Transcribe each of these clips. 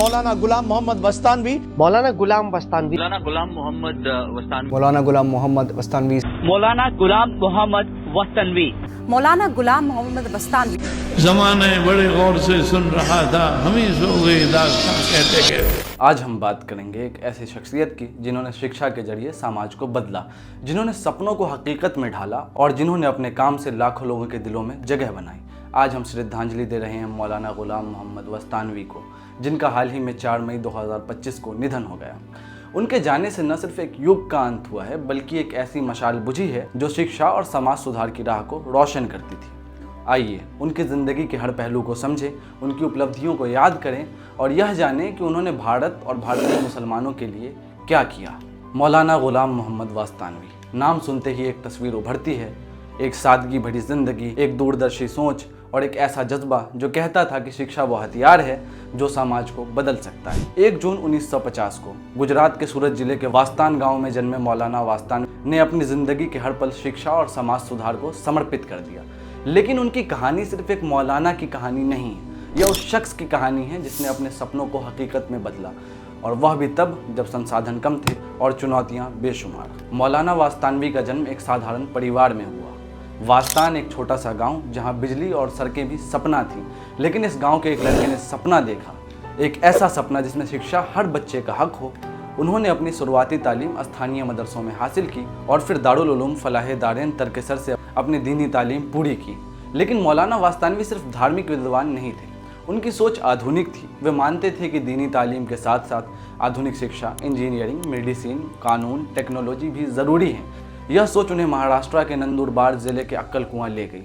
मौलाना गुलाम मोहम्मद वस्तानवी, मौलाना गुलाम वस्तानवी, मौलाना गुलाम मोहम्मद वस्तानवी, मौलाना गुलाम मोहम्मद वस्तानवी, मौलाना गुलाम मोहम्मद वस्तानवी, मौलाना गुलाम मोहम्मद वस्तानवी। जमाने बड़े गौर से सुन रहा था, हम ही सो गए दास्तां कहते गए। आज हम बात करेंगे एक ऐसी शख्सियत की जिन्होंने शिक्षा के जरिए समाज को बदला, जिन्होंने सपनों को हकीकत में ढाला और जिन्होंने अपने काम से लाखों लोगों के दिलों में जगह बनाई। आज हम श्रद्धांजलि दे रहे हैं मौलाना गुलाम मोहम्मद वस्तानवी को, जिनका हाल ही में 4 मई 2025 को निधन हो गया। उनके जाने से न सिर्फ एक युग का अंत हुआ है, बल्कि एक ऐसी मशाल बुझी है जो शिक्षा और समाज सुधार की राह को रोशन करती थी। आइए उनकी ज़िंदगी के हर पहलू को समझें, उनकी उपलब्धियों को याद करें और यह जानें कि उन्होंने भारत और भारतीय मुसलमानों के लिए क्या किया। मौलाना गुलाम मोहम्मद वस्तानवी, नाम सुनते ही एक तस्वीर उभरती है, एक सादगी भरी ज़िंदगी, एक दूरदर्शी सोच और एक ऐसा जज्बा जो कहता था कि शिक्षा वो हथियार है जो समाज को बदल सकता है। 1 जून 1950 को गुजरात के सूरत जिले के वास्तान गांव में जन्मे मौलाना वस्तानवी ने अपनी ज़िंदगी के हर पल शिक्षा और समाज सुधार को समर्पित कर दिया। लेकिन उनकी कहानी सिर्फ एक मौलाना की कहानी नहीं है, यह उस शख्स की कहानी है जिसने अपने सपनों को हकीकत में बदला, और वह भी तब जब संसाधन कम थे और चुनौतियाँ बेशुमार। मौलाना वस्तानवी का जन्म एक साधारण परिवार में हुआ। वास्तान एक छोटा सा गांव जहां बिजली और सड़कें भी सपना थी, लेकिन इस गांव के एक लड़के ने सपना देखा, एक ऐसा सपना जिसमें शिक्षा हर बच्चे का हक हो। उन्होंने अपनी शुरुआती तालीम स्थानीय मदरसों में हासिल की और फिर दारुल उलूम फलाह दारैन तरकेसर से अपनी दीनी तालीम पूरी की। लेकिन मौलाना वस्तानवी सिर्फ धार्मिक विद्वान नहीं थे, उनकी सोच आधुनिक थी। वे मानते थे कि दीनी तालीम के साथ साथ आधुनिक शिक्षा, इंजीनियरिंग, मेडिसिन, कानून, टेक्नोलॉजी भी ज़रूरी है। यह सोच उन्हें महाराष्ट्र के नंदुरबार ज़िले के अक्कल कुआं ले गई,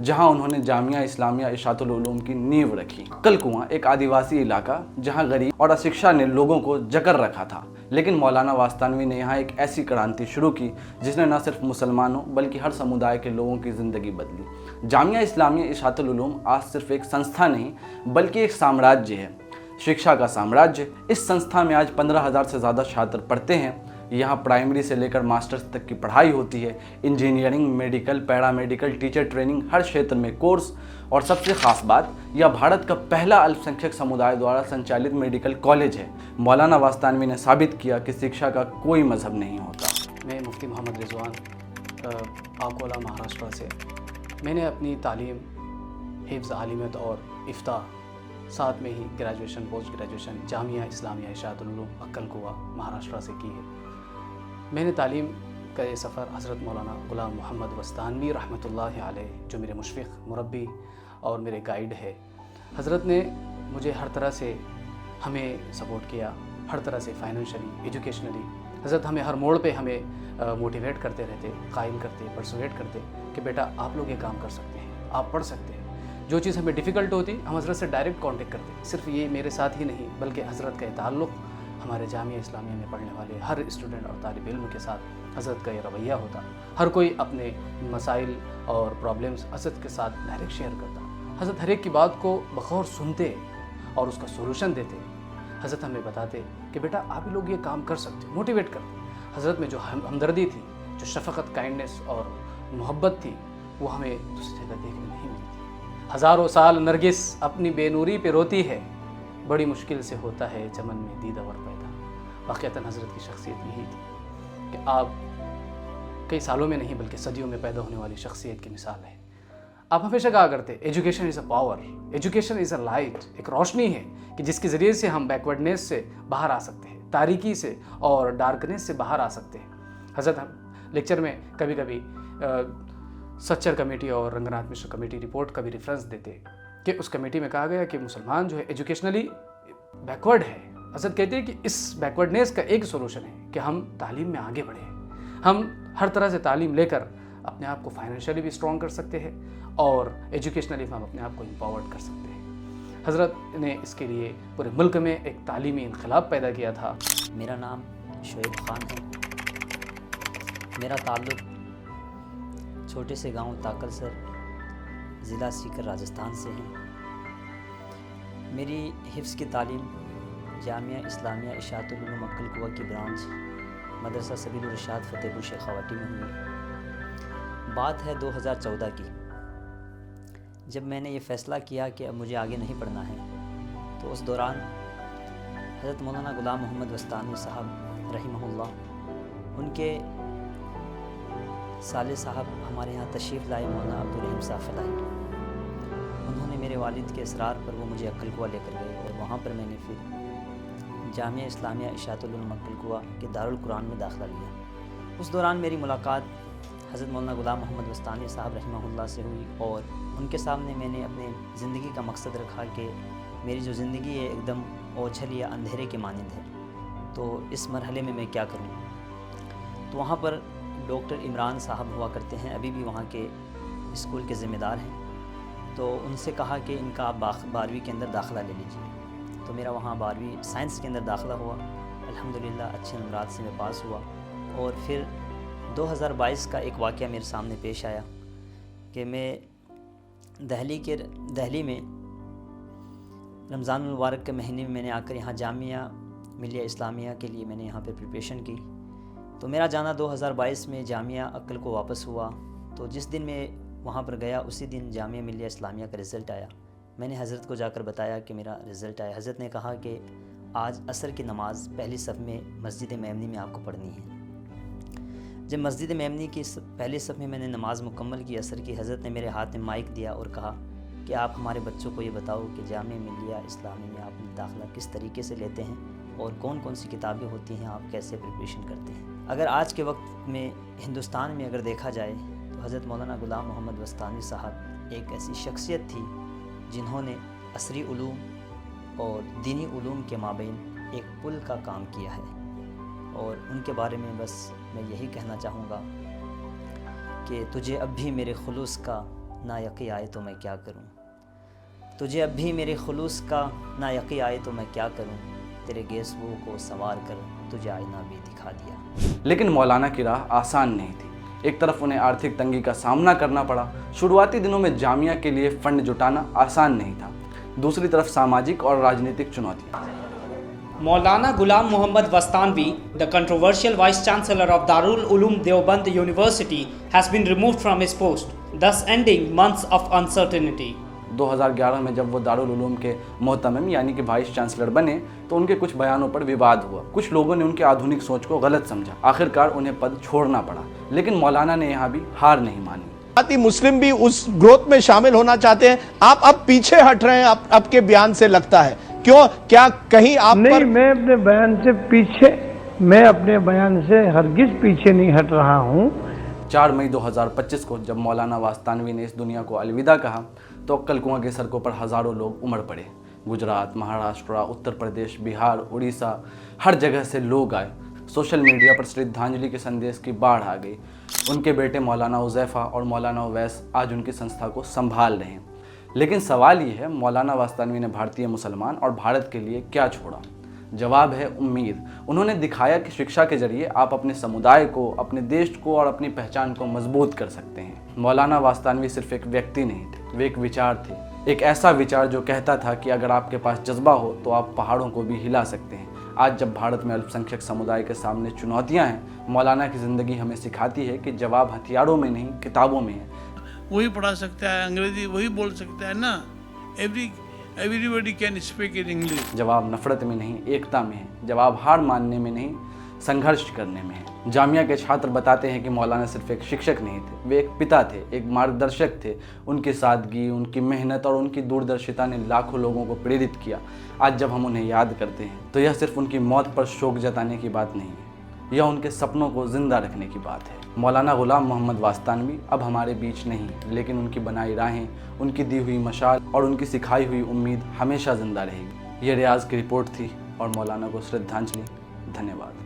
जहां उन्होंने जामिया इस्लामिया इशातुल उलूम की नींव रखी। अक्कल कुआं एक आदिवासी इलाका जहां गरीब और अशिक्षा ने लोगों को जकड़ रखा था, लेकिन मौलाना वस्तानवी ने यहाँ एक ऐसी क्रांति शुरू की जिसने न सिर्फ मुसलमानों बल्कि हर समुदाय के लोगों की ज़िंदगी बदली। जामिया इस्लामिया इशातुल उलूम आज सिर्फ एक संस्था नहीं बल्कि एक साम्राज्य है, शिक्षा का साम्राज्य। इस संस्था में आज 15,000 से ज़्यादा छात्र पढ़ते हैं। यहाँ प्राइमरी से लेकर मास्टर्स तक की पढ़ाई होती है। Engineering, medical, paramedical, teacher training, हर क्षेत्र में कोर्स। और सबसे ख़ास बात, यह भारत का पहला अल्पसंख्यक समुदाय द्वारा संचालित मेडिकल कॉलेज है। मौलाना वस्तानवी ने साबित किया कि शिक्षा का कोई मजहब नहीं होता। मैं मुफ्ती मोहम्मद रिजवान अकोला महाराष्ट्र से। मैंने अपनी तालीम हिफ्ज़ आलिमत और इफ्ता, साथ में ही graduation, post graduation Jamia Islamia Ishatul Uloom अक्कल कुआं महाराष्ट्र से की है। मैंने तालीम का ये सफ़र हज़रत मौलाना गुलाम मोहम्मद वस्तानवी रहमतुल्लाहि अलैह, जो मेरे मुशफ़िक़, मुरब्बी और मेरे गाइड है, हज़रत ने मुझे हर तरह से हमें सपोर्ट किया, हर तरह से फाइनेंशियली, एजुकेशनली। हज़रत हमें हर मोड़ पे हमें मोटिवेट करते रहते, कायम करते, परसुएट करते कि बेटा आप लोग ये काम कर सकते हैं, आप पढ़ सकते हैं। जो चीज़ हमें डिफ़िकल्ट होती हम हज़रत से डायरेक्ट कांटेक्ट करते। सिर्फ ये मेरे साथ ही नहीं बल्कि हज़रत का ताल्लुक़ हमारे जामिया इस्लामिया में पढ़ने वाले हर स्टूडेंट और तालिब इल्म के साथ हज़रत का ये रवैया होता। हर कोई अपने मसाइल और प्रॉब्लम्स हज़रत के साथ डायरेक्ट शेयर करता। हज़रत हर एक की बात को बग़ौर सुनते और उसका सोल्यूशन देते। हज़रत हमें बताते कि बेटा आप लोग ये काम कर सकते हो, मोटिवेट करते। हज़रत में जो हमदर्दी थी, जो शफ़क़त, काइंडनेस और मोहब्बत थी, वो हमें दूसरी जगह देखने नहीं मिलती। हज़ारों साल नरगिस अपनी बेनूरी पे रोती है, बड़ी मुश्किल से होता है चमन में दीदावर पैदा। वाक़अतन हज़रत की शख्सियत यही थी कि आप कई सालों में नहीं बल्कि सदियों में पैदा होने वाली शख्सियत की मिसाल है। आप हमेशा कहा करते education is a power, education is a light, एक रोशनी है कि जिसके ज़रिए से हम बैकवर्डनेस से बाहर आ सकते हैं, तारीकी से और डार्कनेस से बाहर आ सकते हैं। हज़रत हम लेक्चर में कभी कभी सच्चर कमेटी और रंगनाथ मिश्र कमेटी रिपोर्ट का भी रेफरेंस देते कि उस कमेटी में कहा गया कि मुसलमान जो है एजुकेशनली बैकवर्ड है। हज़रत कहते हैं कि इस बैकवर्डनेस का एक सोल्यूशन है कि हम तालीम में आगे बढ़ें। हम हर तरह से तालीम लेकर अपने आप को फाइनेंशियली भी स्ट्रॉन्ग कर सकते हैं और एजुकेशनली हम अपने आप को एम्पावर्ड कर सकते हैं। हज़रत ने इसके लिए पूरे मुल्क में एक तालीमी इनकलाब पैदा किया था। मेरा नाम शोएब ख़ान है। मेरा ताल्लुक़ छोटे से गांव ताकलसर, ज़िला सीकर, राजस्थान से है। मेरी हिफ्ज़ की तालीम जामिया इस्लामिया इशातुल उलूम अक्कल कुआं की ब्रांच मदरसा सबील इरशाद फ़तेहपुर शेखावाटी में हुई। बात है 2014 की, जब मैंने ये फ़ैसला किया कि अब मुझे आगे नहीं पढ़ना है। तो उस दौरान हज़रत मौलाना गुलाम मोहम्मद वस्तानवी साहब रहिमहुल्लाह, उनके साले साहब हमारे यहाँ तशरीफ़ लाए, मौलाना अब्दुल रहीम साहब फलाई। उन्होंने मेरे वालिद के इसरार पर वो मुझे अक्ल कुआ लेकर गए और वहाँ पर मैंने फिर जामिया इस्लामिया इशातुल उलूम अक्ल कुआ के दारुल कुरान में दाखिला लिया। उस दौरान मेरी मुलाकात हज़रत मौलाना गुलाम मोहम्मद वस्तानवी साहब रहिमहुल्लाह से हुई और उनके सामने मैंने अपने ज़िंदगी का मकसद रखा कि मेरी जो ज़िंदगी है एकदम ओझल या अंधेरे के मानंद है, तो इस मरहले में मैं क्या करूँ। तो वहाँ पर डॉक्टर इमरान साहब हुआ करते हैं, अभी भी वहाँ के स्कूल के ज़िम्मेदार हैं। तो उनसे कहा कि इनका आप 12वीं के अंदर दाखिला ले लीजिए। तो मेरा वहाँ 12वीं साइंस के अंदर दाखिला हुआ, अल्हम्दुलिल्लाह अच्छे नंबरात से मैं पास हुआ। और फिर 2022 का एक वाक़या मेरे सामने पेश आया कि मैं दिल्ली में रमज़ान मुबारक के महीने में मैंने आकर यहाँ जामिया मिलिया इस्लामिया के लिए मैंने यहाँ पे प्रिपरेशन की। तो मेरा जाना 2022 में जामिया अक्ल को वापस हुआ। तो जिस दिन मैं वहाँ पर गया उसी दिन जामिया मिलिया इस्लामिया का रिज़ल्ट आया। मैंने हज़रत को जाकर बताया कि मेरा रिज़ल्ट आया। हज़रत ने कहा कि आज असर की नमाज़ पहली सफ़ में मस्जिद मेमनी में आपको पढ़नी है। जब मस्जिद मेमनी की पहली सफ़ में मैंने नमाज़ मुकम्मल की असर की, हज़रत ने मेरे हाथ में माइक दिया और कहा कि आप हमारे बच्चों को ये बताओ कि जामिया मिलिया इस्लामी में आप दाखिला किस तरीके से लेते हैं और कौन कौन सी किताबें होती हैं, आप कैसे प्रिपरेशन करते हैं। अगर आज के वक्त में हिंदुस्तान में अगर देखा जाए तो हज़रत मौलाना गुलाम मोहम्मद वस्तानवी साहब एक ऐसी शख्सियत थी जिन्होंने असरी उलूम और दीनी उलूम के माबैन एक पुल का काम किया है। और उनके बारे में बस मैं यही कहना चाहूँगा कि तुझे अब भी मेरे खुलूस का ना यकी आए तो मैं क्या करूँ, तुझे अब भी मेरे खुलूस का ना यकी आए तो मैं क्या करूँ, तेरे गेसुओं को संवार कर तुझे आईना भी दिखा दिया। लेकिन मौलाना की राह आसान नहीं थी। एक तरफ उन्हें आर्थिक तंगी का सामना करना पड़ा। शुरुआती दिनों में जामिया के लिए फ़ंड जुटाना आसान नहीं था। दूसरी तरफ सामाजिक और राजनीतिक चुनौतियाँ। Maulana Ghulam Muhammad Wastanwi, the controversial Vice Chancellor of Darul Uloom Deoband University, has been removed from his post, thus ending months of uncertainty. 2011 में जब वो दारुल उलूम के मोहतमिम यानी कि वाइस चांसलर बने तो उनके कुछ बयानों पर विवाद हुआ। कुछ लोगों ने उनकी आधुनिक सोच को गलत समझा। आखिरकार उन्हें पद छोड़ना पड़ा, लेकिन मौलाना ने यहाँ भी हार नहीं मानी। मुस्लिम भी उस ग्रोथ में शामिल होना चाहते हैं। आप अब पीछे हट रहे हैं आपके बयान से लगता है, क्यों? क्या कहीं आप नहीं पर... मैं अपने बयान से हरगिज पीछे नहीं हट रहा हूँ। 4 मई 2025 को जब मौलाना वास्तानवी ने इस दुनिया को अलविदा कहा तो अक्कल कुआं के सड़कों पर हज़ारों लोग उमड़ पड़े। गुजरात, महाराष्ट्र, उत्तर प्रदेश, बिहार, उड़ीसा, हर जगह से लोग आए। सोशल मीडिया पर श्रद्धांजलि के संदेश की बाढ़ आ गई। उनके बेटे मौलाना उज़ैफ़ा और मौलाना उवैस आज उनकी संस्था को संभाल रहे हैं। लेकिन सवाल ये है, मौलाना वास्तानवी ने भारतीय मुसलमान और भारत के लिए क्या छोड़ा? जवाब है उम्मीद। उन्होंने दिखाया कि शिक्षा के जरिए आप अपने समुदाय को, अपने देश को और अपनी पहचान को मजबूत कर सकते हैं। मौलाना वास्तानवी सिर्फ एक व्यक्ति नहीं थे, वे एक विचार थे। एक ऐसा विचार जो कहता था कि अगर आपके पास जज्बा हो तो आप पहाड़ों को भी हिला सकते हैं। आज जब भारत में अल्पसंख्यक समुदाय के सामने चुनौतियां हैं, मौलाना की ज़िंदगी हमें सिखाती है कि जवाब हथियारों में नहीं, किताबों में है। वही पढ़ा सकता है, अंग्रेजी वही बोल सकता है ना। Everybody can speak in English. जवाब नफरत में नहीं, एकता में है। जवाब हार मानने में नहीं, संघर्ष करने में है। जामिया के छात्र बताते हैं कि मौलाना सिर्फ एक शिक्षक नहीं थे, वे एक पिता थे, एक मार्गदर्शक थे। उनकी सादगी, उनकी मेहनत और उनकी दूरदर्शिता ने लाखों लोगों को प्रेरित किया। आज जब हम उन्हें याद करते हैं तो यह सिर्फ उनकी मौत पर शोक जताने की बात नहीं है, यह उनके सपनों को जिंदा रखने की बात है। मौलाना गुलाम मोहम्मद वास्तानवी अब हमारे बीच नहीं, लेकिन उनकी बनाई राहें, उनकी दी हुई मशाल और उनकी सिखाई हुई उम्मीद हमेशा जिंदा रहेगी। ये रियाज की रिपोर्ट थी और मौलाना को श्रद्धांजलि। धन्यवाद।